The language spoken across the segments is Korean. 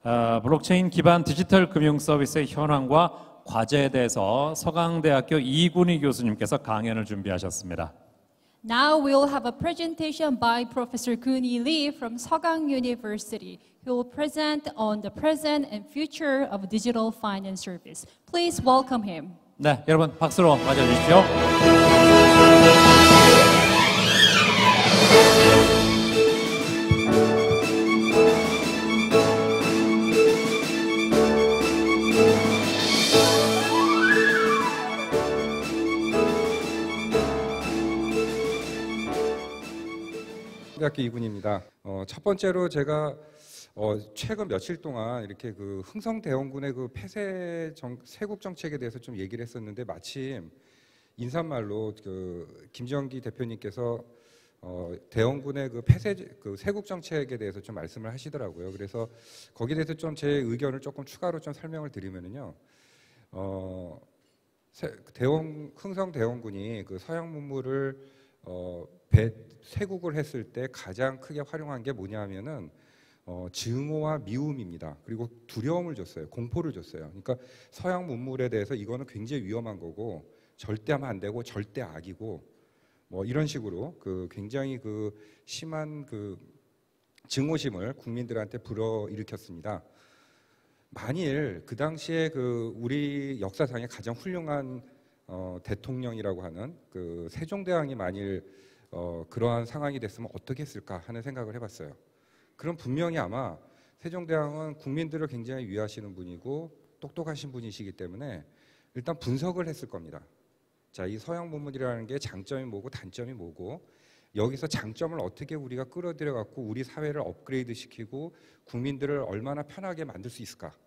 블록체인 기반 디지털 금융 서비스의 현황과 과제에 대해서 서강대학교 이군희 교수님께서 강연을 준비하셨습니다. Now we'll have a presentation by Professor Goonhee Lee from Seogang University, who will present on the present and future of digital finance service. Please welcome him. 네, 여러분 박수로 맞아주십시오. 대학교 이군입니다. 첫 번째로 제가 최근 며칠 동안 이렇게 그 흥성대원군의 그 폐쇄 세국 정책에 대해서 좀 얘기를 했었는데 마침 인사말로 그 김정기 대표님께서 대원군의 그 폐쇄 그 세국 정책에 대해서 좀 말씀을 하시더라고요. 그래서 거기에 대해서 좀 제 의견을 조금 추가로 좀 설명을 드리면은요. 흥성대원군이 그 서양 문물을 세국을 했을 때 가장 크게 활용한 게 뭐냐면은 증오와 미움입니다. 그리고 두려움을 줬어요. 공포를 줬어요. 그러니까 서양 문물에 대해서 이거는 굉장히 위험한 거고 절대 하면 안 되고 절대 악이고 뭐 이런 식으로 그 굉장히 그 심한 그 증오심을 국민들한테 불어일으켰습니다. 만일 그 당시에 그 우리 역사상에 가장 훌륭한 대통령이라고 하는 그 세종대왕이 만일 그러한 상황이 됐으면 어떻게 했을까 하는 생각을 해봤어요. 그럼 분명히 아마 세종대왕은 국민들을 굉장히 위하시는 분이고 똑똑하신 분이시기 때문에 일단 분석을 했을 겁니다. 자, 이 서양 문물이라는 게 장점이 뭐고 단점이 뭐고 여기서 장점을 어떻게 우리가 끌어들여 갖고 우리 사회를 업그레이드 시키고 국민들을 얼마나 편하게 만들 수 있을까?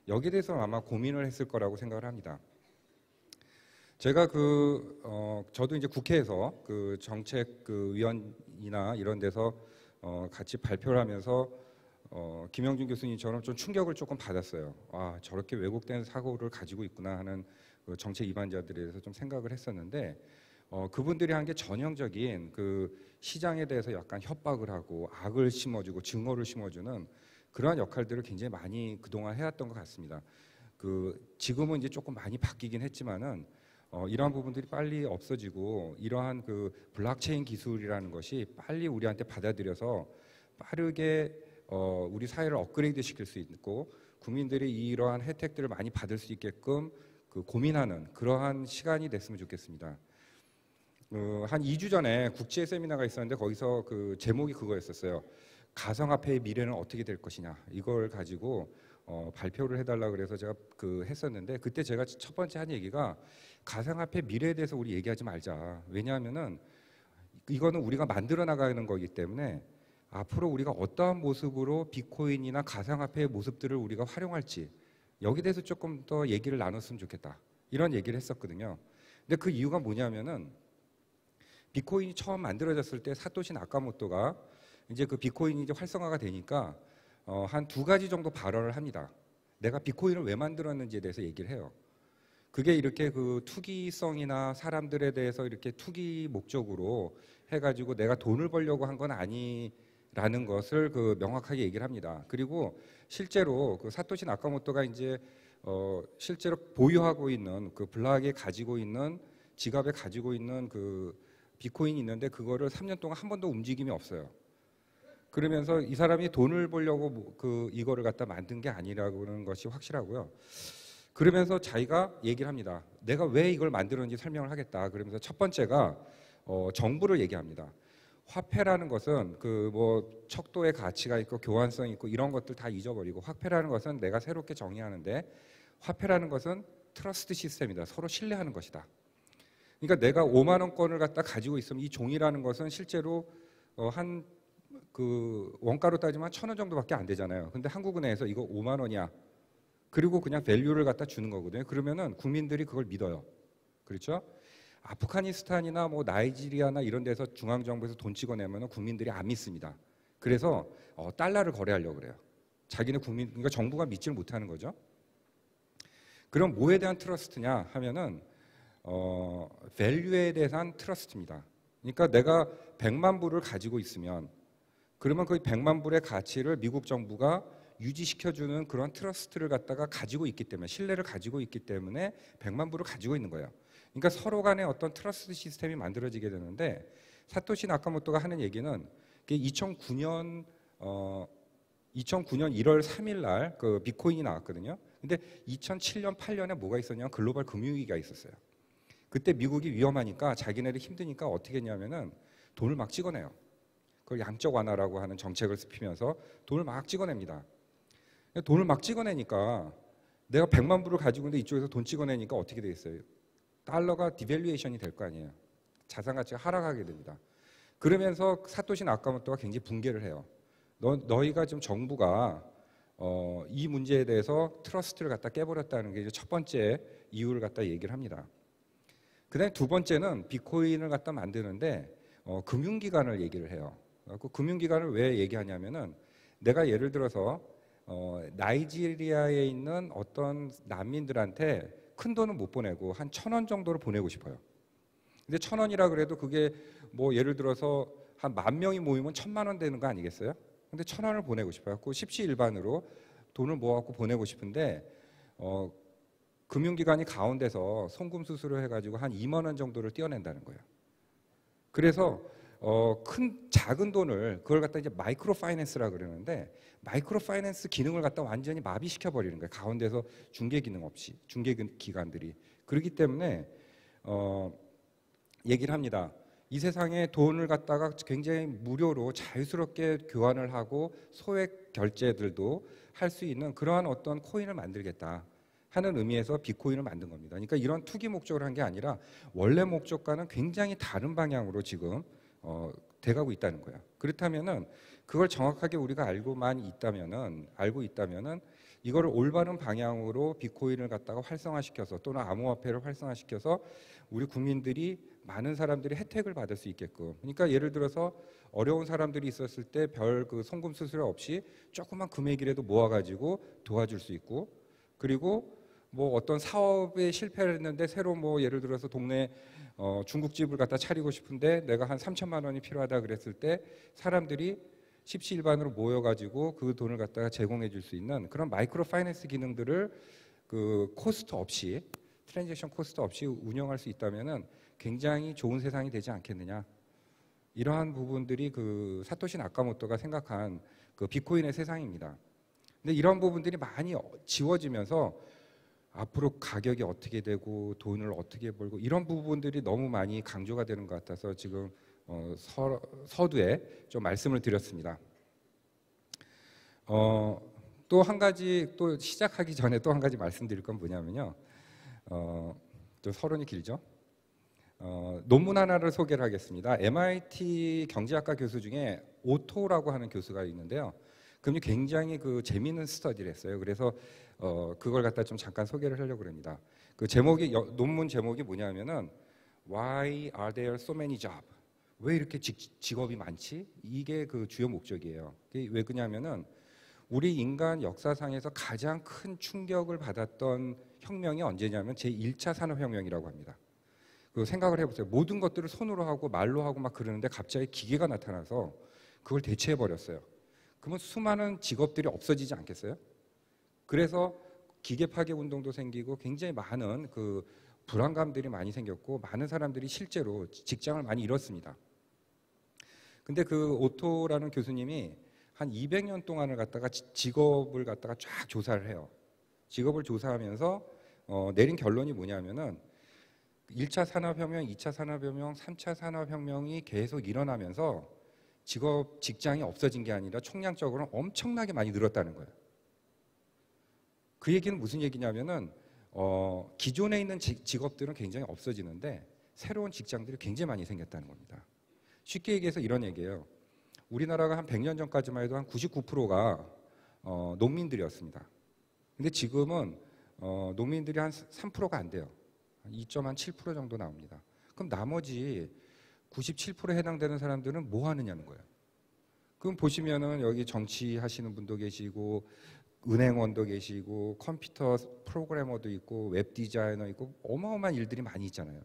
여기에 대해서 아마 고민을 했을 거라고 생각을 합니다. 제가 저도 이제 국회에서 그 정책 그 위원이나 이런 데서 같이 발표를 하면서 김영준 교수님처럼 좀 충격을 조금 받았어요. 아, 저렇게 왜곡된 사고를 가지고 있구나 하는 그 정책 위반자들에 대해서 좀 생각을 했었는데 그분들이 한 게 전형적인 그 시장에 대해서 약간 협박을 하고 악을 심어주고 증오를 심어주는 그러한 역할들을 굉장히 많이 그동안 해왔던 것 같습니다. 지금은 이제 조금 많이 바뀌긴 했지만은 이러한 부분들이 빨리 없어지고 이러한 그 블록체인 기술이라는 것이 빨리 우리한테 받아들여서 빠르게 우리 사회를 업그레이드 시킬 수 있고 국민들이 이러한 혜택들을 많이 받을 수 있게끔 그 고민하는 그러한 시간이 됐으면 좋겠습니다. 한 2주 전에 국제 세미나가 있었는데 거기서 그 제목이 그거였었어요. 가상화폐의 미래는 어떻게 될 것이냐 이걸 가지고 발표를 해달라 그래서 제가 했었는데 그때 제가 첫 번째 한 얘기가 가상화폐 미래에 대해서 우리 얘기하지 말자. 왜냐하면은 이거는 우리가 만들어 나가는 거기 때문에 앞으로 우리가 어떠한 모습으로 비트코인이나 가상화폐의 모습들을 우리가 활용할지 여기에 대해서 조금 더 얘기를 나눴으면 좋겠다. 이런 얘기를 했었거든요. 근데 그 이유가 뭐냐면은 비트코인이 처음 만들어졌을 때 사토시 나카모토가 이제 그 비트코인이 이제 활성화가 되니까 한 2가지 정도 발언을 합니다. 내가 비트코인을 왜 만들었는지에 대해서 얘기를 해요. 그게 이렇게 그 투기성이나 사람들에 대해서 이렇게 투기 목적으로 해가지고 내가 돈을 벌려고 한 건 아니라는 것을 명확하게 얘기를 합니다. 그리고 실제로 그 사토시 나카모토가 이제 실제로 보유하고 있는 그 블락에 가지고 있는 지갑에 가지고 있는 그 비트코인이 있는데 그거를 3년 동안 한 번도 움직임이 없어요. 그러면서 이 사람이 돈을 벌려고 이거를 갖다 만든 게 아니라는 것이 확실하고요. 그러면서 자기가 얘기를 합니다. 내가 왜 이걸 만들었는지 설명을 하겠다. 그러면서 첫 번째가 정부를 얘기합니다. 화폐라는 것은 척도의 가치가 있고 교환성이 있고 이런 것들 다 잊어버리고 화폐라는 것은 내가 새롭게 정의하는데 화폐라는 것은 트러스트 시스템이다. 서로 신뢰하는 것이다. 그러니까 내가 5만 원권을 갖다 가지고 있으면 이 종이라는 것은 실제로 원가로 따지면 1,000원 정도밖에 안 되잖아요. 근데 한국은행에서 이거 5만 원이야. 그리고 그냥 밸류를 갖다 주는 거거든요. 그러면은 국민들이 그걸 믿어요. 그렇죠? 아프가니스탄이나 뭐 나이지리아나 이런 데서 중앙정부에서 돈 찍어내면은 국민들이 안 믿습니다. 그래서 달러를 거래하려고 그래요. 자기네 그러니까 정부가 믿지를 못하는 거죠. 그럼 뭐에 대한 트러스트냐 하면은 밸류에 대한 트러스트입니다. 그러니까 내가 100만 불을 가지고 있으면 그러면 그 100만 불의 가치를 미국 정부가 유지시켜주는 그런 트러스트를 갖다가 가지고 있기 때문에, 신뢰를 가지고 있기 때문에 100만 불을 가지고 있는 거예요. 그러니까 서로 간에 어떤 트러스트 시스템이 만들어지게 되는데, 사토시 나카모토가 하는 얘기는 2009년 1월 3일 날 그 비트코인이 나왔거든요. 근데 2007년 8년에 뭐가 있었냐면 글로벌 금융위기가 있었어요. 그때 미국이 위험하니까, 자기네들 힘드니까 어떻게 했냐면은 돈을 막 찍어내요. 그걸 양적 완화라고 하는 정책을 피면서 돈을 막 찍어냅니다. 돈을 막 찍어내니까 내가 100만 불을 가지고 있는데 이쪽에서 돈 찍어내니까 어떻게 되겠어요? 달러가 디밸류에이션이 될 거 아니에요. 자산 가치가 하락하게 됩니다. 그러면서 사토시 나카모토가 굉장히 붕괴를 해요. 너희가 지금 정부가 이 문제에 대해서 트러스트를 갖다 깨버렸다는 게 이제 첫 번째 이유를 갖다 얘기를 합니다. 그다음에 두 번째는 비트코인을 갖다 만드는데 금융기관을 얘기를 해요. 그 금융기관을 왜 얘기하냐면은, 내가 예를 들어서 나이지리아에 있는 어떤 난민들한테 큰 돈은 못 보내고 한 1,000원 정도를 보내고 싶어요. 근데 1,000원이라 그래도 그게 뭐 예를 들어서 한 10,000명이 모이면 1,000만 원 되는 거 아니겠어요? 근데 1,000원을 보내고 싶어요. 그 십시일반으로 돈을 모아갖고 보내고 싶은데 금융기관이 가운데서 송금 수수료 해가지고 한 2만 원 정도를 떼어낸다는 거예요. 그래서 작은 돈을 그걸 갖다 이제 마이크로 파이낸스라 그러는데, 마이크로 파이낸스 기능을 갖다 완전히 마비시켜 버리는 거예요. 가운데서 중개 기능 없이, 중개 기관들이. 그렇기 때문에 얘기를 합니다. 이 세상에 돈을 갖다가 굉장히 무료로 자유스럽게 교환을 하고 소액 결제들도 할 수 있는 그러한 어떤 코인을 만들겠다 하는 의미에서 비트코인을 만든 겁니다. 그러니까 이런 투기 목적으로 한 게 아니라 원래 목적과는 굉장히 다른 방향으로 지금 돼가고 있다는 거예요. 그렇다면은 그걸 정확하게 우리가 알고 있다면은 이거를 올바른 방향으로 비트코인을 갖다가 활성화시켜서, 또는 암호화폐를 활성화시켜서 우리 국민들이, 많은 사람들이 혜택을 받을 수 있게끔. 그러니까 예를 들어서 어려운 사람들이 있었을 때 별 그 송금 수수료 없이 조그만 금액이라도 모아가지고 도와줄 수 있고, 그리고 뭐 어떤 사업에 실패를 했는데 새로 뭐 예를 들어서 동네 중국집을 갖다 차리고 싶은데 내가 한 3,000만 원이 필요하다 그랬을 때 사람들이 십시일반으로 모여가지고 그 돈을 갖다가 제공해 줄 수 있는 그런 마이크로 파이낸스 기능들을 그 코스트 없이, 트랜잭션 코스트 없이 운영할 수 있다면은 굉장히 좋은 세상이 되지 않겠느냐. 이러한 부분들이 그 사토시 나카모토가 생각한 그 비트코인의 세상입니다. 근데 이런 부분들이 많이 지워지면서 앞으로 가격이 어떻게 되고 돈을 어떻게 벌고 이런 부분들이 너무 많이 강조가 되는 것 같아서 지금 서두에 좀 말씀을 드렸습니다. 또 한 가지, 또 시작하기 전에 또 한 가지 말씀드릴 건 뭐냐면요. 또 서론이 길죠. 논문 하나를 소개를 하겠습니다. MIT 경제학과 교수 중에 오토라고 하는 교수가 있는데요. 그분이 굉장히 그 재미있는 스터디를 했어요. 그래서 그걸 갖다 좀 잠깐 소개를 하려고 합니다. 그 제목이, 논문 제목이 뭐냐면은 Why are there so many jobs? 왜 이렇게 직업이 많지? 이게 그 주요 목적이에요. 왜 그러냐면은 우리 인간 역사상에서 가장 큰 충격을 받았던 혁명이 언제냐면 제1차 산업혁명이라고 합니다. 그 생각을 해보세요. 모든 것들을 손으로 하고 말로 하고 막 그러는데 갑자기 기계가 나타나서 그걸 대체해 버렸어요. 그러면 수많은 직업들이 없어지지 않겠어요? 그래서 기계 파괴 운동도 생기고 굉장히 많은 그 불안감들이 많이 생겼고, 많은 사람들이 실제로 직장을 많이 잃었습니다. 근데 그 오토라는 교수님이 한 200년 동안을 갖다가 직업을 갖다가 쫙 조사를 해요. 직업을 조사하면서 내린 결론이 뭐냐면은 1차 산업혁명, 2차 산업혁명, 3차 산업혁명이 계속 일어나면서 직장이 없어진 게 아니라 총량적으로 엄청나게 많이 늘었다는 거예요. 그 얘기는 무슨 얘기냐면은 기존에 있는 직업들은 굉장히 없어지는데 새로운 직장들이 굉장히 많이 생겼다는 겁니다. 쉽게 얘기해서 이런 얘기예요. 우리나라가 한 100년 전까지만 해도 한 99%가 농민들이었습니다. 근데 지금은 농민들이 한 3%가 안 돼요. 2.7% 정도 나옵니다. 그럼 나머지 97%에 해당되는 사람들은 뭐 하느냐는 거예요. 그럼 보시면은 여기 정치하시는 분도 계시고, 은행원도 계시고, 컴퓨터 프로그래머도 있고, 웹 디자이너 있고, 어마어마한 일들이 많이 있잖아요.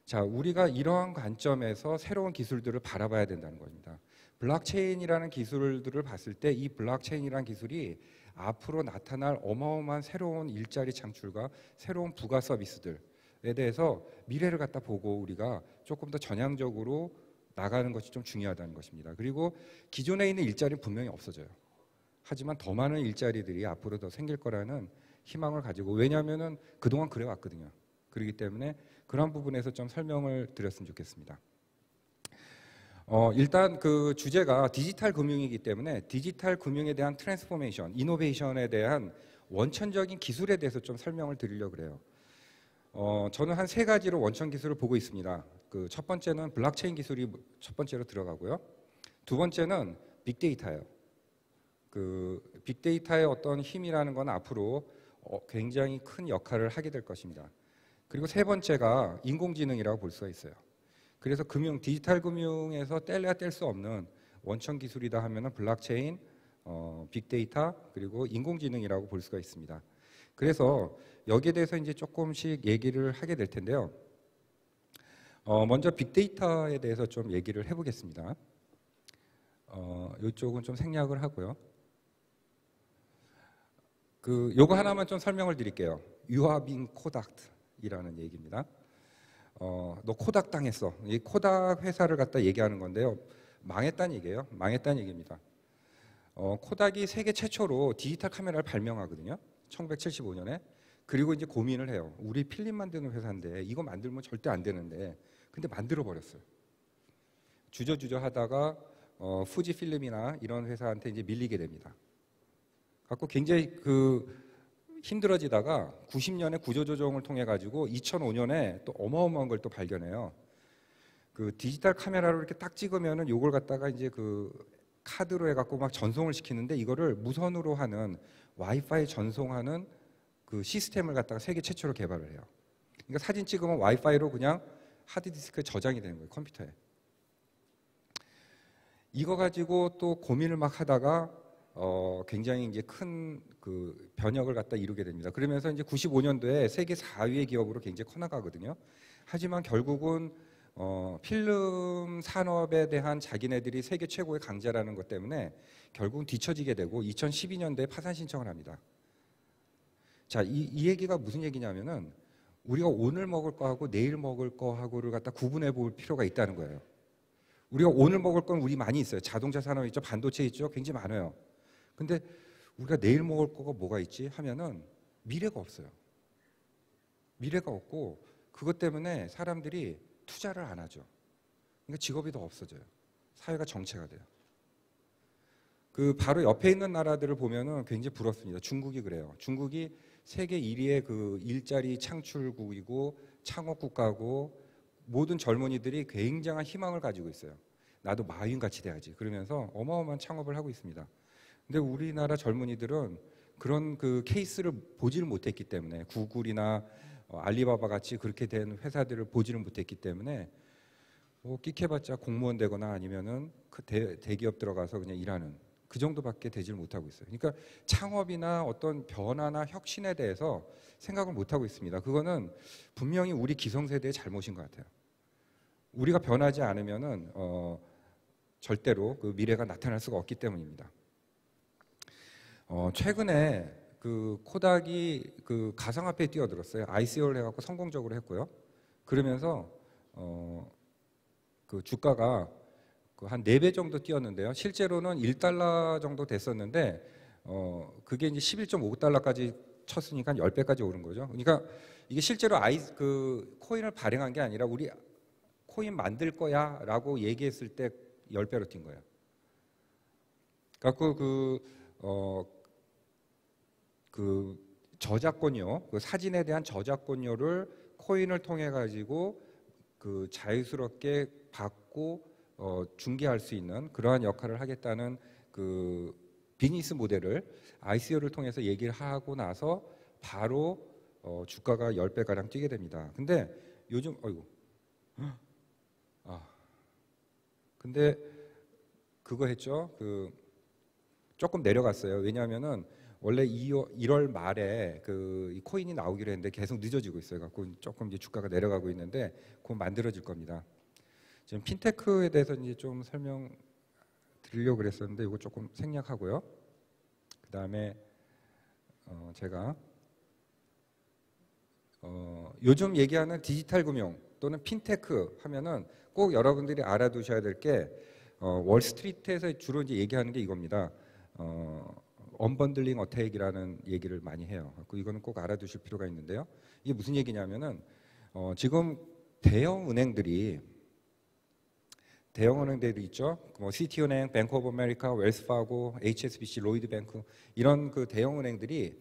자, 우리가 이러한 관점에서 새로운 기술들을 바라봐야 된다는 겁니다. 블록체인이라는 기술들을 봤을 때 이 블록체인이라는 기술이 앞으로 나타날 어마어마한 새로운 일자리 창출과 새로운 부가 서비스들에 대해서 미래를 갖다 보고 우리가 조금 더 전향적으로 나가는 것이 좀 중요하다는 것입니다. 그리고 기존에 있는 일자리는 분명히 없어져요. 하지만 더 많은 일자리들이 앞으로 더 생길 거라는 희망을 가지고, 왜냐하면 그동안 그래왔거든요. 그렇기 때문에 그런 부분에서 좀 설명을 드렸으면 좋겠습니다. 일단 그 주제가 디지털 금융이기 때문에 디지털 금융에 대한 트랜스포메이션, 이노베이션에 대한 원천적인 기술에 대해서 좀 설명을 드리려고 그래요. 저는 한 세 가지로 원천 기술을 보고 있습니다. 그 첫 번째는 블록체인 기술이 첫 번째로 들어가고요. 두 번째는 빅데이터예요. 그 빅데이터의 어떤 힘이라는 건 앞으로 굉장히 큰 역할을 하게 될 것입니다. 그리고 세 번째가 인공지능이라고 볼 수가 있어요. 그래서 디지털 금융에서 뗄래야 뗄 수 없는 원천 기술이다 하면은 블록체인, 빅데이터, 그리고 인공지능이라고 볼 수가 있습니다. 그래서 여기에 대해서 이제 조금씩 얘기를 하게 될 텐데요. 먼저 빅데이터에 대해서 좀 얘기를 해보겠습니다. 이쪽은 좀 생략을 하고요. 요거 하나만 좀 설명을 드릴게요. You are being Kodaked이라는 얘기입니다. 너 코닥 당했어. 이 코닥 회사를 갖다 얘기하는 건데요. 망했다는 얘기예요. 망했다는 얘기입니다. 코닥이 세계 최초로 디지털 카메라를 발명하거든요. 1975년에. 그리고 이제 고민을 해요. 우리 필름 만드는 회사인데 이거 만들면 절대 안 되는데, 근데 만들어 버렸어요. 주저주저 하다가 후지 필름이나 이런 회사한테 이제 밀리게 됩니다. 갖고 굉장히 힘들어지다가 90년에 구조조정을 통해 가지고 2005년에 또 어마어마한 걸 또 발견해요. 그 디지털 카메라로 이렇게 딱 찍으면은 요걸 갖다가 이제 그 카드로 해갖고 막 전송을 시키는데, 이거를 무선으로 하는 와이파이 전송하는 그 시스템을 갖다가 세계 최초로 개발을 해요. 그러니까 사진 찍으면 와이파이로 그냥 하드디스크에 저장이 되는 거예요, 컴퓨터에. 이거 가지고 또 고민을 막 하다가 굉장히 이제 큰 그 변혁을 갖다 이루게 됩니다. 그러면서 이제 95년도에 세계 4위의 기업으로 굉장히 커나가거든요. 하지만 결국은 필름 산업에 대한 자기네들이 세계 최고의 강자라는 것 때문에 결국은 뒤처지게 되고 2012년도에 파산 신청을 합니다. 자, 이 얘기가 무슨 얘기냐면은 우리가 오늘 먹을 거하고 내일 먹을 거하고를 갖다 구분해 볼 필요가 있다는 거예요. 우리가 오늘 먹을 건 우리 많이 있어요. 자동차 산업 있죠, 반도체 있죠, 굉장히 많아요. 근데 우리가 내일 먹을 거가 뭐가 있지 하면은 미래가 없어요. 미래가 없고 그것 때문에 사람들이 투자를 안 하죠. 그러니까 직업이 더 없어져요. 사회가 정체가 돼요. 그 바로 옆에 있는 나라들을 보면은 굉장히 부럽습니다. 중국이 그래요. 중국이 세계 1위의 그 일자리 창출국이고 창업 국가고, 모든 젊은이들이 굉장한 희망을 가지고 있어요. 나도 마윈 같이 돼야지. 그러면서 어마어마한 창업을 하고 있습니다. 근데 우리나라 젊은이들은 그런 그 케이스를 보지를 못했기 때문에, 구글이나 알리바바 같이 그렇게 된 회사들을 보지를 못했기 때문에 끽해봤자 공무원 되거나 아니면은 그 대기업 들어가서 그냥 일하는 그 정도밖에 되질 못하고 있어요. 그러니까 창업이나 어떤 변화나 혁신에 대해서 생각을 못하고 있습니다. 그거는 분명히 우리 기성세대의 잘못인 것 같아요. 우리가 변하지 않으면은 절대로 그 미래가 나타날 수가 없기 때문입니다. 최근에 그 코닥이 그 가상화폐에 뛰어들었어요. ICO를 해갖고 성공적으로 했고요. 그러면서 그 주가가 한 4배 정도 뛰었는데요. 실제로는 1달러 정도 됐었는데 그게 이제 11.5달러까지 쳤으니까 10배까지 오른 거죠. 그러니까 이게 실제로 그 코인을 발행한 게 아니라 우리 코인 만들 거야라고 얘기했을 때 10배로 뛴 거예요. 갖고 그 저작권료, 그 사진에 대한 저작권료를 코인을 통해 가지고 그 자유스럽게 받고 중개할 수 있는 그러한 역할을 하겠다는 그 비즈니스 모델을 ICO를 통해서 얘기를 하고 나서 바로 주가가 10배 가량 뛰게 됩니다. 근데 요즘 근데 그거 했죠. 조금 내려갔어요. 왜냐하면은 원래 1월 말에 이 코인이 나오기로 했는데 계속 늦어지고 있어요. 갖고 조금 이제 주가가 내려가고 있는데 곧 만들어질 겁니다. 지금 핀테크에 대해서 이제 좀 설명 드리려고 그랬었는데 이거 조금 생략하고요. 그 다음에 제가 요즘 얘기하는 디지털 금융 또는 핀테크 하면은 꼭 여러분들이 알아두셔야 될 게 월스트리트에서 주로 이제 얘기하는 게 이겁니다. 언번들링 어택이라는 얘기를 많이 해요. 이거는 꼭 알아두실 필요가 있는데요. 이게 무슨 얘기냐면은 지금 대형 은행들이 있죠. 뭐 시티은행, 뱅크 오브 아메리카, 웰스파고, HSBC, 로이드뱅크 이런 그 대형 은행들이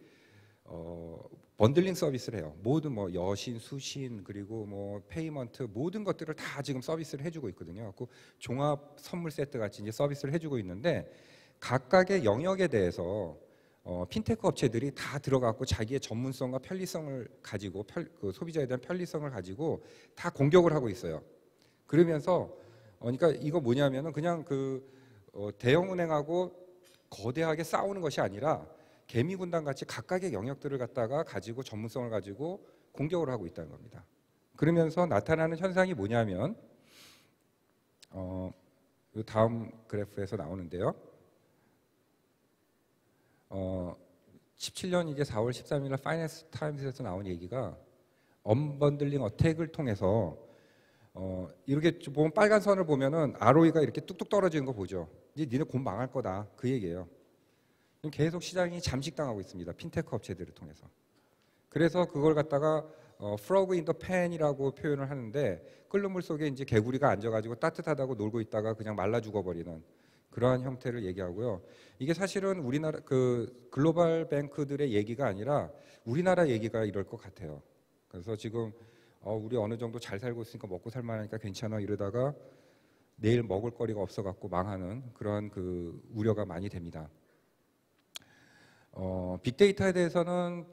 번들링 서비스를 해요. 모든 뭐 여신, 수신 그리고 뭐 페이먼트 모든 것들을 다 지금 서비스를 해주고 있거든요. 그 종합 선물 세트 같이 이제 서비스를 해주고 있는데 각각의 영역에 대해서 핀테크 업체들이 다 들어가고 자기의 전문성과 편리성을 가지고 그 소비자에 대한 편리성을 가지고 다 공격을 하고 있어요. 그러면서 그러니까 이거 뭐냐면은 그냥 그 대형 은행하고 거대하게 싸우는 것이 아니라 개미 군단 같이 각각의 영역들을 갖다가 가지고 전문성을 가지고 공격을 하고 있다는 겁니다. 그러면서 나타나는 현상이 뭐냐면 다음 그래프에서 나오는데요. 17년 이제 4월 13일 날 파이낸스 타임스에서 나온 얘기가 언번들링 어택을 통해서 이렇게 보면 빨간 선을 보면은 ROE가 이렇게 뚝뚝 떨어지는 거 보죠. 이제 니네 곧 망할 거다 그 얘기예요. 계속 시장이 잠식당하고 있습니다. 핀테크 업체들을 통해서. 그래서 그걸 갖다가 frog in the pan이라고 표현을 하는데 끓는 물 속에 이제 개구리가 앉아가지고 따뜻하다고 놀고 있다가 그냥 말라 죽어버리는 그러한 형태를 얘기하고요. 이게 사실은 우리나라 그 글로벌 뱅크들의 얘기가 아니라 우리나라 얘기가 이럴 것 같아요. 그래서 지금 우리 어느 정도 잘 살고 있으니까 먹고 살만하니까 괜찮아 이러다가 내일 먹을 거리가 없어갖고 망하는 그런 그 우려가 많이 됩니다. 빅데이터에 대해서는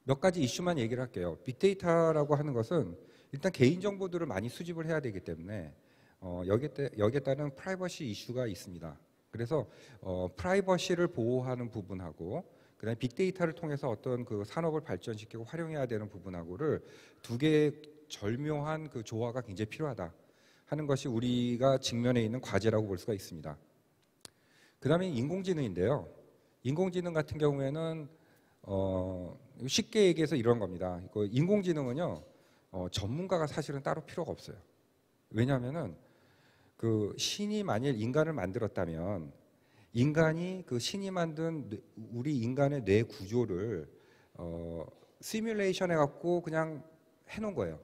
몇 가지 이슈만 얘기를 할게요. 빅데이터라고 하는 것은 일단 개인정보들을 많이 수집을 해야 되기 때문에 여기에 따른 프라이버시 이슈가 있습니다. 그래서 프라이버시를 보호하는 부분하고 그다음에 빅데이터를 통해서 어떤 그 산업을 발전시키고 활용해야 되는 부분하고를 두 개의 절묘한 그 조화가 굉장히 필요하다 하는 것이 우리가 직면해 있는 과제라고 볼 수가 있습니다. 그다음에 인공지능인데요. 인공지능 같은 경우에는 쉽게 얘기해서 이런 겁니다. 인공지능은요 전문가가 사실은 따로 필요가 없어요. 왜냐하면은 그 신이 만일 인간을 만들었다면 인간이 그 신이 만든 우리 인간의 뇌 구조를 시뮬레이션 해갖고 그냥 해놓은 거예요.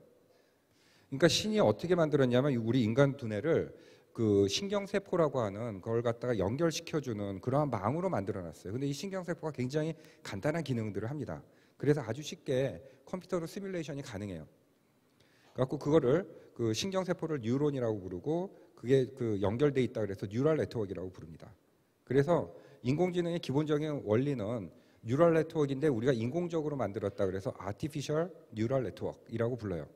그러니까 신이 어떻게 만들었냐면 우리 인간 두뇌를 그 신경세포라고 하는 그걸 갖다가 연결시켜주는 그러한 망으로 만들어놨어요. 근데 이 신경세포가 굉장히 간단한 기능들을 합니다. 그래서 아주 쉽게 컴퓨터로 시뮬레이션이 가능해요. 그래갖고 그거를 그 신경세포를 뉴런이라고 부르고 그게 그 연결돼 있다 그래서 뉴럴 네트워크라고 부릅니다. 그래서 인공지능의 기본적인 원리는 뉴럴 네트워크인데 우리가 인공적으로 만들었다 그래서 아티피셜 뉴럴 네트워크이라고 불러요.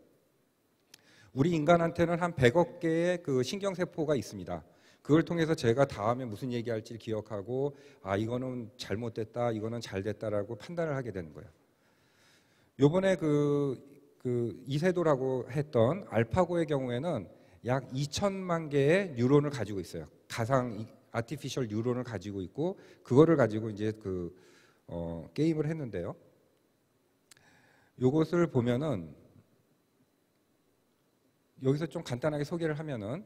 우리 인간한테는 한 100억 개의 그 신경세포가 있습니다. 그걸 통해서 제가 다음에 무슨 얘기할지 기억하고 이거는 잘못됐다, 이거는 잘됐다라고 판단을 하게 되는 거예요. 요번에 그 이세돌하고 했던 알파고의 경우에는 약 2천만 개의 뉴런을 가지고 있어요. 가상 아티피셜 뉴런을 가지고 있고 그거를 가지고 이제 그 게임을 했는데요. 요것을 보면은 여기서 좀 간단하게 소개를 하면은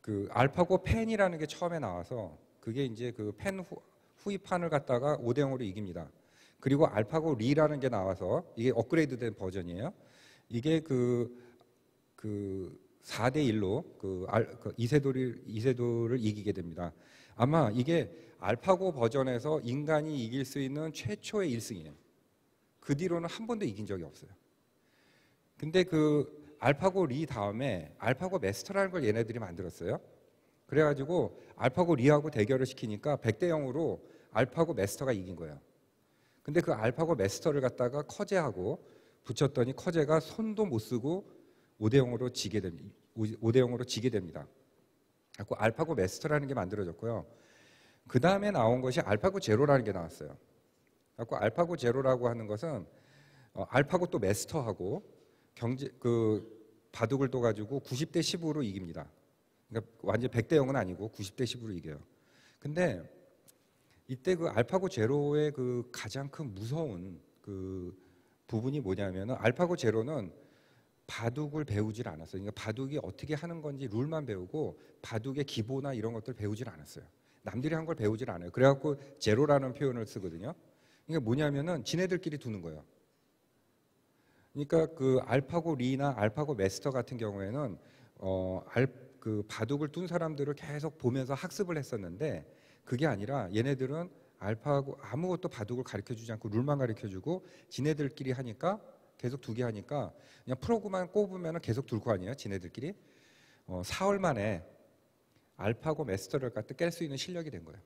그 알파고 펜이라는 게 처음에 나와서 그게 이제 그 펜 후입판을 갖다가 5대 0으로 이깁니다. 그리고 알파고 리라는 게 나와서 이게 업그레이드된 버전이에요. 이게 그 4대 1로 그 이세돌을 이기게 됩니다. 아마 이게 알파고 버전에서 인간이 이길 수 있는 최초의 1승이에요. 그 뒤로는 한 번도 이긴 적이 없어요. 근데 그 알파고 리 다음에 알파고 메스터라는 걸 얘네들이 만들었어요. 그래가지고 알파고 리하고 대결을 시키니까 100대 0으로 알파고 메스터가 이긴 거예요. 근데 그 알파고 메스터를 갖다가 커제하고 붙였더니 커제가 손도 못 쓰고 5대 0으로 지게 됩니다. 5대 0으로 지게 됩니다. 그래서 알파고 메스터라는 게 만들어졌고요. 그 다음에 나온 것이 알파고 제로라는 게 나왔어요. 그래서 알파고 제로라고 하는 것은 알파고 또 메스터하고 바둑을 또 가지고 90대 15로 이깁니다. 그러니까 완전 100대 0은 아니고 90대 10으로 이겨요. 근데 이때 그 알파고 제로의 그 가장 큰 무서운 그 부분이 뭐냐면은 알파고 제로는 바둑을 배우질 않았어요. 그러니까 바둑이 어떻게 하는 건지 룰만 배우고 바둑의 기보나 이런 것들 배우질 않았어요. 남들이 한 걸 배우질 않아요. 그래갖고 제로라는 표현을 쓰거든요. 그러니까 뭐냐면은 지네들끼리 두는 거예요. 그러니까 그 알파고 리나 알파고 마스터 같은 경우에는 그 바둑을 둔 사람들을 계속 보면서 학습을 했었는데 그게 아니라 얘네들은 알파고 아무것도 바둑을 가르쳐주지 않고 룰만 가르쳐주고 지네들끼리 하니까 계속 두게 하니까 그냥 프로그만 꼽으면 계속 둘 거 아니에요. 지네들끼리 4월 만에 알파고 마스터를 갖다 깰 수 있는 실력이 된 거예요.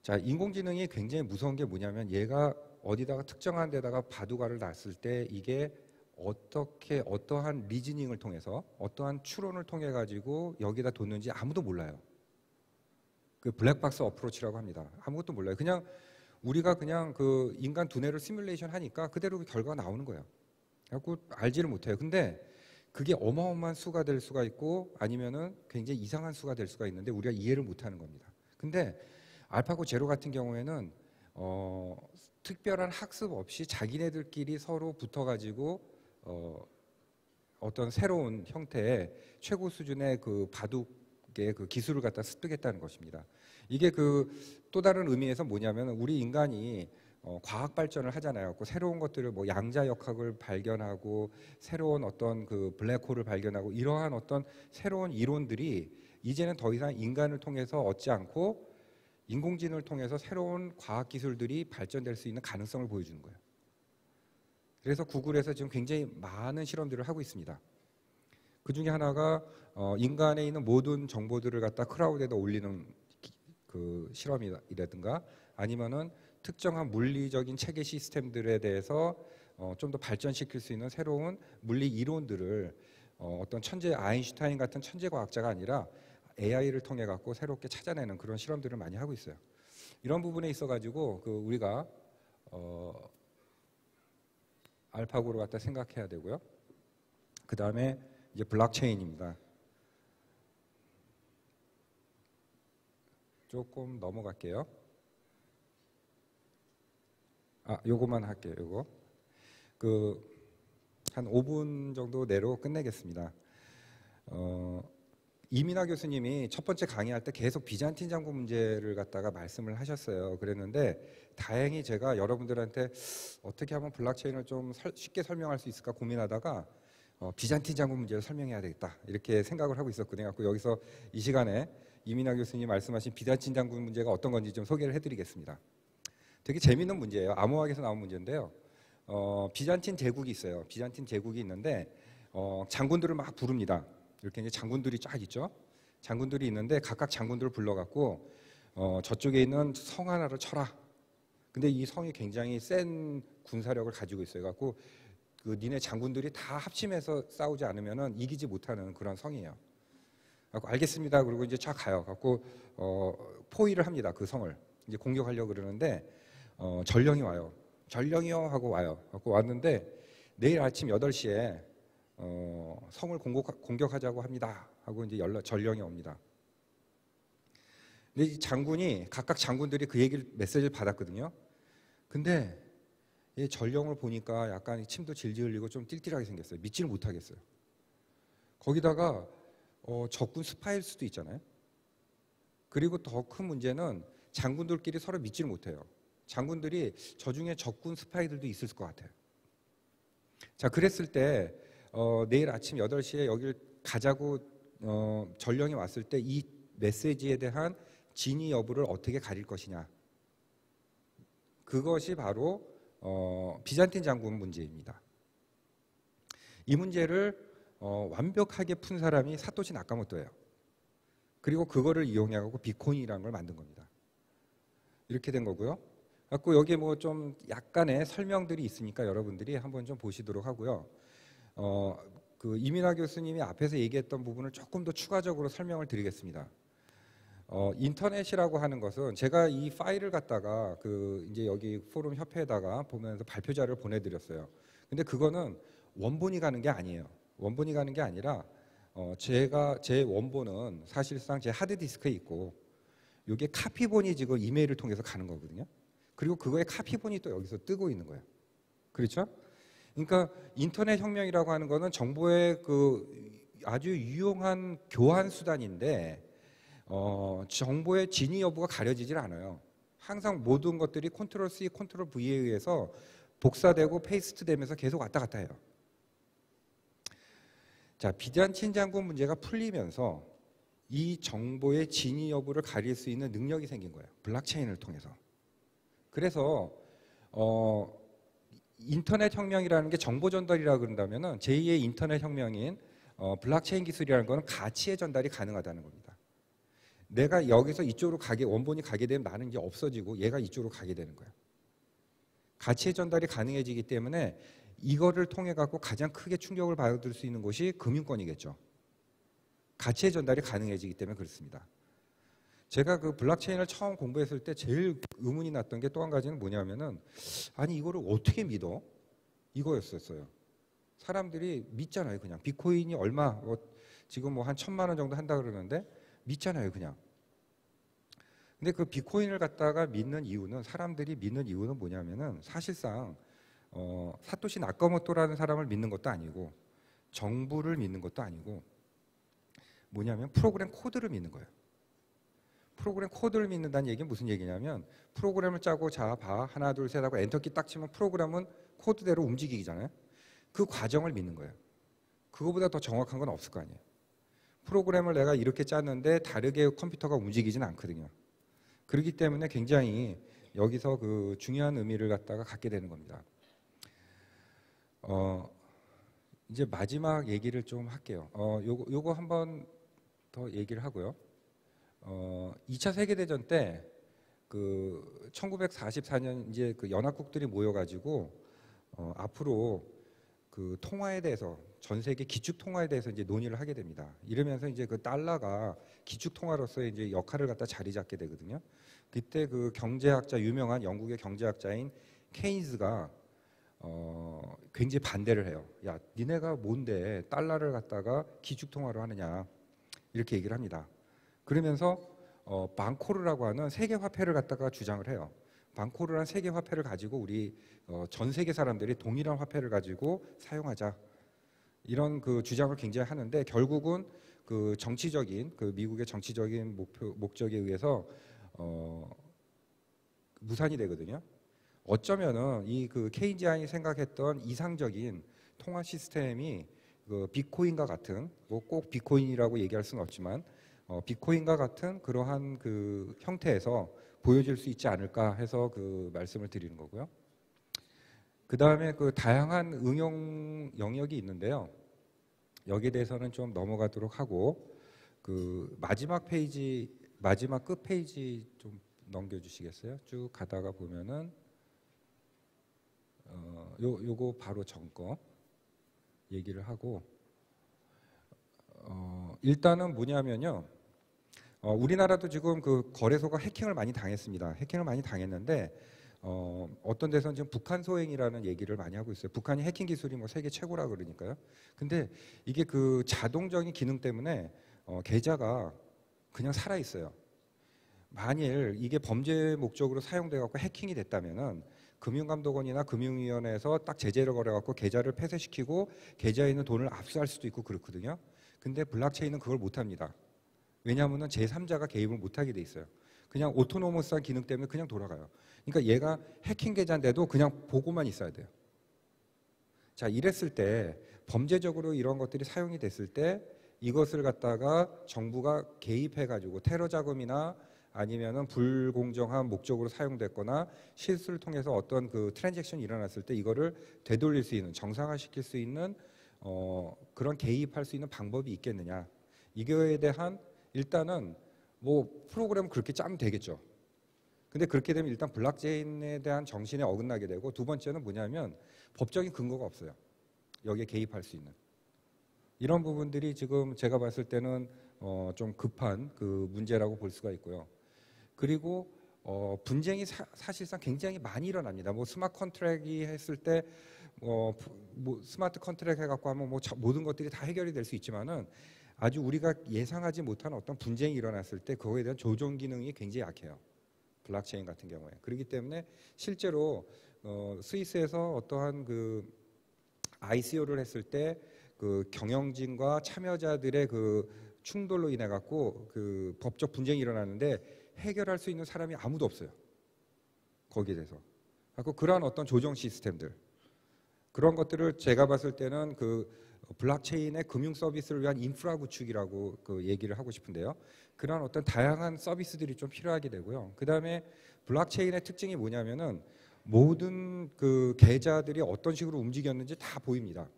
자, 인공지능이 굉장히 무서운 게 뭐냐면 얘가 어디다가 특정한 데다가 바둑알을 놨을 때 이게 어떻게 어떠한 리즈닝을 통해서 어떠한 추론을 통해 가지고 여기다 뒀는지 아무도 몰라요. 그 블랙박스 어프로치라고 합니다. 아무것도 몰라요. 그냥 우리가 그냥 그 인간 두뇌를 시뮬레이션 하니까 그대로 그 결과가 나오는 거예요. 그래갖고 알지를 못해요. 근데 그게 어마어마한 수가 될 수가 있고 아니면은 굉장히 이상한 수가 될 수가 있는데 우리가 이해를 못하는 겁니다. 근데 알파고 제로 같은 경우에는 특별한 학습 없이 자기네들끼리 서로 붙어가지고 어떤 새로운 형태의 최고 수준의 그 바둑의 그 기술을 갖다 습득했다는 것입니다. 이게 그 또 다른 의미에서 뭐냐면 우리 인간이 과학 발전을 하잖아요. 그 새로운 것들을 뭐 양자역학을 발견하고 새로운 어떤 그 블랙홀을 발견하고 이러한 어떤 새로운 이론들이 이제는 더 이상 인간을 통해서 얻지 않고 인공지능을 통해서 새로운 과학 기술들이 발전될 수 있는 가능성을 보여주는 거예요. 그래서 구글에서 지금 굉장히 많은 실험들을 하고 있습니다. 그 중에 하나가 인간에 있는 모든 정보들을 갖다 클라우드에다 올리는 그 실험이라든가 아니면은 특정한 물리적인 체계 시스템들에 대해서 좀 더 발전시킬 수 있는 새로운 물리 이론들을 어떤 천재 아인슈타인 같은 천재 과학자가 아니라 AI를 통해 갖고 새롭게 찾아내는 그런 실험들을 많이 하고 있어요. 이런 부분에 있어 가지고 그 우리가 알파고를 갖다 생각해야 되고요. 그 다음에 이제 블록체인입니다. 조금 넘어갈게요. 요거만 할게요. 요거 한 5분 정도 내로 끝내겠습니다. 이민하 교수님이 첫 번째 강의할 때 계속 비잔틴 장군 문제를 갖다가 말씀을 하셨어요. 그랬는데 다행히 제가 여러분들한테 어떻게 하면 블록체인을 좀 쉽게 설명할 수 있을까 고민하다가 비잔틴 장군 문제를 설명해야 되겠다 이렇게 생각을 하고 있었거든요. 그래서 여기서 이 시간에 이민하 교수님이 말씀하신 비잔틴 장군 문제가 어떤 건지 좀 소개를 해드리겠습니다. 되게 재미있는 문제예요. 암호학에서 나온 문제인데요. 비잔틴 제국이 있어요. 비잔틴 제국이 있는데 장군들을 막 부릅니다. 이렇게 이제 장군들이 쫙 있죠. 장군들이 있는데 각각 장군들을 불러갖고 저쪽에 있는 성 하나를 쳐라. 근데 이 성이 굉장히 센 군사력을 가지고 있어요. 갖고 그 니네 장군들이 다 합심해서 싸우지 않으면은 이기지 못하는 그런 성이에요. 갖고 알겠습니다. 그리고 이제 쫙 가요. 갖고 포위를 합니다. 그 성을 이제 공격하려고 그러는데 전령이 와요. 전령이요 하고 와요. 갖고 왔는데 내일 아침 8시에 성을 공격하자고 합니다. 하고 이제 전령이 옵니다. 근데 이 장군이 각각 장군들이 그 얘기를 메시지를 받았거든요. 근데 이 전령을 보니까 약간 침도 질질 흘리고 좀 띨띨하게 생겼어요. 믿지를 못하겠어요. 거기다가 적군 스파일 수도 있잖아요. 그리고 더 큰 문제는 장군들끼리 서로 믿지를 못해요. 장군들이 저 중에 적군 스파이들도 있을 것 같아요. 자, 그랬을 때 내일 아침 8시에 여길 가자고 전령이 왔을 때 이 메시지에 대한 진위 여부를 어떻게 가릴 것이냐. 그것이 바로 비잔틴 장군 문제입니다. 이 문제를 완벽하게 푼 사람이 사토시 나카모토예요. 그리고 그거를 이용해가지고 비트코인이라는 걸 만든 겁니다. 이렇게 된 거고요. 갖고 여기 뭐 좀 약간의 설명들이 있으니까 여러분들이 한번 좀 보시도록 하고요. 그 이민하 교수님이 앞에서 얘기했던 부분을 조금 더 추가적으로 설명을 드리겠습니다. 인터넷이라고 하는 것은 제가 이 파일을 갖다가 그 이제 여기 포럼 협회에다가 보면서 발표 자료를 보내드렸어요. 근데 그거는 원본이 가는 게 아니에요. 원본이 가는 게 아니라 제 원본은 사실상 제 하드디스크에 있고 이게 카피본이 지금 이메일을 통해서 가는 거거든요. 그리고 그거의 카피본이 또 여기서 뜨고 있는 거예요. 그렇죠? 그러니까 인터넷 혁명이라고 하는 거는 정보의 그 아주 유용한 교환 수단인데 정보의 진위 여부가 가려지질 않아요. 항상 모든 것들이 컨트롤 C, 컨트롤 V에 의해서 복사되고 페이스트 되면서 계속 왔다 갔다 해요. 자, 비잔틴 장군 문제가 풀리면서 이 정보의 진위 여부를 가릴 수 있는 능력이 생긴 거예요. 블록체인을 통해서. 그래서 인터넷 혁명이라는 게 정보 전달이라고 그런다면은 제2의 인터넷 혁명인 블록체인 기술이라는 거는 가치의 전달이 가능하다는 겁니다. 내가 여기서 이쪽으로 원본이 가게 되면 나는 이제 없어지고 얘가 이쪽으로 가게 되는 거예요. 가치의 전달이 가능해지기 때문에 이거를 통해 갖고 가장 크게 충격을 받을 수 있는 곳이 금융권이겠죠. 가치의 전달이 가능해지기 때문에 그렇습니다. 제가 그 블록체인을 처음 공부했을 때 제일 의문이 났던 게 또 한 가지는 뭐냐면은 아니 이거를 어떻게 믿어? 이거였었어요. 사람들이 믿잖아요, 그냥. 비트코인이 얼마 지금 뭐 한 1,000만 원 정도 한다 그러는데 믿잖아요, 그냥. 근데 그 비트코인을 갖다가 믿는 이유는 사람들이 믿는 이유는 뭐냐면은 사실상 사토시 나카모토라는 사람을 믿는 것도 아니고 정부를 믿는 것도 아니고 뭐냐면 프로그램 코드를 믿는 거예요. 프로그램 코드를 믿는다는 얘기는 무슨 얘기냐면 프로그램을 짜고 자 봐 하나 둘 셋 하고 엔터키 딱 치면 프로그램은 코드대로 움직이잖아요. 그 과정을 믿는 거예요. 그거보다 더 정확한 건 없을 거 아니에요. 프로그램을 내가 이렇게 짰는데 다르게 컴퓨터가 움직이지는 않거든요. 그렇기 때문에 굉장히 여기서 그 중요한 의미를 갖다가 갖게 되는 겁니다. 이제 마지막 얘기를 좀 할게요. 요거 한번 더 얘기를 하고요. 2차 세계대전 때 그 1944년 이제 그 연합국들이 모여가지고 앞으로 그 통화에 대해서 전 세계 기축 통화에 대해서 이제 논의를 하게 됩니다. 이러면서 이제 그 달러가 기축 통화로서의 이제 역할을 갖다 자리 잡게 되거든요. 그때 그 경제학자 유명한 영국의 경제학자인 케인즈가 굉장히 반대를 해요. 야, 니네가 뭔데 달러를 갖다가 기축 통화로 하느냐 이렇게 얘기를 합니다. 그러면서 방코르라고 하는 세계 화폐를 갖다가 주장을 해요. 방코르란 세계 화폐를 가지고 우리 전 세계 사람들이 동일한 화폐를 가지고 사용하자 이런 그 주장을 굉장히 하는데 결국은 그 정치적인 그 미국의 정치적인 목적에 의해서 무산이 되거든요. 어쩌면은 이 그 케인지안이 생각했던 이상적인 통화 시스템이 그 비트코인과 같은 뭐 꼭 비트코인이라고 얘기할 수는 없지만 비트코인과 같은 그러한 그 형태에서 보여질 수 있지 않을까 해서 그 말씀을 드리는 거고요. 그 다음에 그 다양한 응용 영역이 있는데요. 여기에 대해서는 좀 넘어가도록 하고 그 마지막 페이지 마지막 끝 페이지 좀 넘겨주시겠어요? 쭉 가다가 보면은 요거 바로 전거 얘기를 하고 일단은 뭐냐면요. 우리나라도 지금 그 거래소가 해킹을 많이 당했습니다. 해킹을 많이 당했는데 어떤 데서는 지금 북한 소행이라는 얘기를 많이 하고 있어요. 북한이 해킹 기술이 뭐 세계 최고라 그러니까요. 근데 이게 그 자동적인 기능 때문에 계좌가 그냥 살아 있어요. 만일 이게 범죄 목적으로 사용돼 갖고 해킹이 됐다면은 금융감독원이나 금융위원회에서 딱 제재를 걸어 갖고 계좌를 폐쇄시키고 계좌에 있는 돈을 압수할 수도 있고 그렇거든요. 근데 블록체인은 그걸 못 합니다. 왜냐하면 제3자가 개입을 못하게 돼 있어요. 그냥 오토노머스한 기능 때문에 그냥 돌아가요. 그러니까 얘가 해킹 계좌인데도 그냥 보고만 있어야 돼요. 자, 이랬을 때 범죄적으로 이런 것들이 사용이 됐을 때 이것을 갖다가 정부가 개입해가지고 테러 자금이나 아니면은 불공정한 목적으로 사용됐거나 실수를 통해서 어떤 그 트랜잭션이 일어났을 때 이거를 되돌릴 수 있는 정상화시킬 수 있는 그런 개입할 수 있는 방법이 있겠느냐. 이거에 대한 일단은 뭐 프로그램 그렇게 짜면 되겠죠. 근데 그렇게 되면 일단 블록체인에 대한 정신에 어긋나게 되고 두 번째는 뭐냐면 법적인 근거가 없어요. 여기에 개입할 수 있는. 이런 부분들이 지금 제가 봤을 때는 좀 급한 그 문제라고 볼 수가 있고요. 그리고 분쟁이 사실상 굉장히 많이 일어납니다. 뭐 스마트 컨트랙이 했을 때 뭐 스마트 컨트랙 해갖고 하면 뭐 모든 것들이 다 해결이 될 수 있지만은 아주 우리가 예상하지 못한 어떤 분쟁이 일어났을 때 그거에 대한 조정 기능이 굉장히 약해요. 블록체인 같은 경우에. 그렇기 때문에 실제로 스위스에서 어떠한 그 ICO를 했을 때 그 경영진과 참여자들의 그 충돌로 인해 갖고 그 법적 분쟁이 일어나는데 해결할 수 있는 사람이 아무도 없어요. 거기에 대해서. 그래서 그러한 어떤 조정 시스템들 그런 것들을 제가 봤을 때는 그 블록체인의 금융 서비스를 위한 인프라 구축이라고 그 얘기를 하고 싶은데요. 그런 어떤 다양한 서비스들이 좀 필요하게 되고요. 그다음에 블록체인의 특징이 뭐냐면은 모든 그 계좌들이 어떤 식으로 움직였는지 다 보입니다.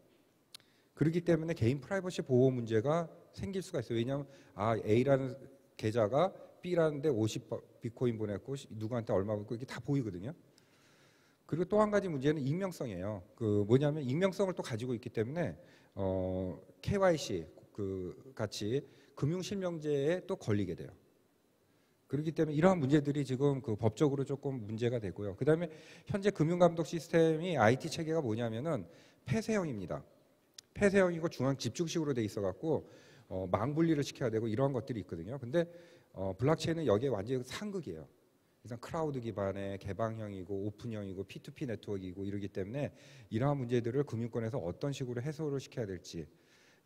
그렇기 때문에 개인 프라이버시 보호 문제가 생길 수가 있어요. 왜냐하면 A라는 계좌가 B라는데 50 비트코인 보냈고 누구한테 얼마 보냈고 이게 다 보이거든요. 그리고 또 한 가지 문제는 익명성이에요. 그 뭐냐면 익명성을 또 가지고 있기 때문에 KYC 그 같이 금융실명제에 또 걸리게 돼요. 그렇기 때문에 이러한 문제들이 지금 그 법적으로 조금 문제가 되고요. 그다음에 현재 금융감독 시스템이 IT 체계가 뭐냐면은 폐쇄형입니다. 폐쇄형이고 중앙 집중식으로 돼 있어 갖고 망분리를 시켜야 되고 이러한 것들이 있거든요. 근데 블록체인은 여기에 완전히 상극이에요. 그래서 클라우드 기반의 개방형이고 오픈형이고 P2P 네트워크이고 이러기 때문에 이러한 문제들을 금융권에서 어떤 식으로 해소를 시켜야 될지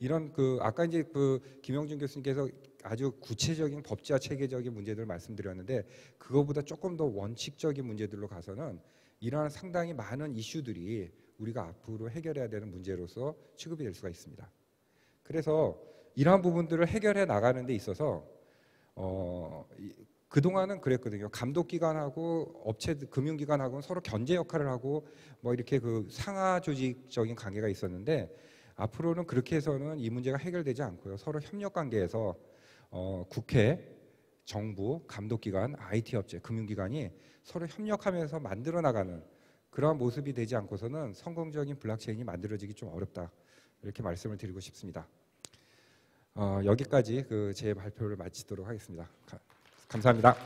이런 그 아까 이제 그 김영준 교수님께서 아주 구체적인 법제화 체계적인 문제들을 말씀드렸는데 그거보다 조금 더 원칙적인 문제들로 가서는 이러한 상당히 많은 이슈들이 우리가 앞으로 해결해야 되는 문제로서 취급이 될 수가 있습니다. 그래서 이러한 부분들을 해결해 나가는 데 있어서 그동안은 그랬거든요. 감독기관하고 금융기관하고는 서로 견제 역할을 하고 뭐 이렇게 그 상하 조직적인 관계가 있었는데 앞으로는 그렇게 해서는 이 문제가 해결되지 않고요. 서로 협력 관계에서 국회, 정부, 감독기관, IT 업체, 금융기관이 서로 협력하면서 만들어 나가는 그러한 모습이 되지 않고서는 성공적인 블록체인이 만들어지기 좀 어렵다. 이렇게 말씀을 드리고 싶습니다. 여기까지 그 제 발표를 마치도록 하겠습니다. 감사합니다.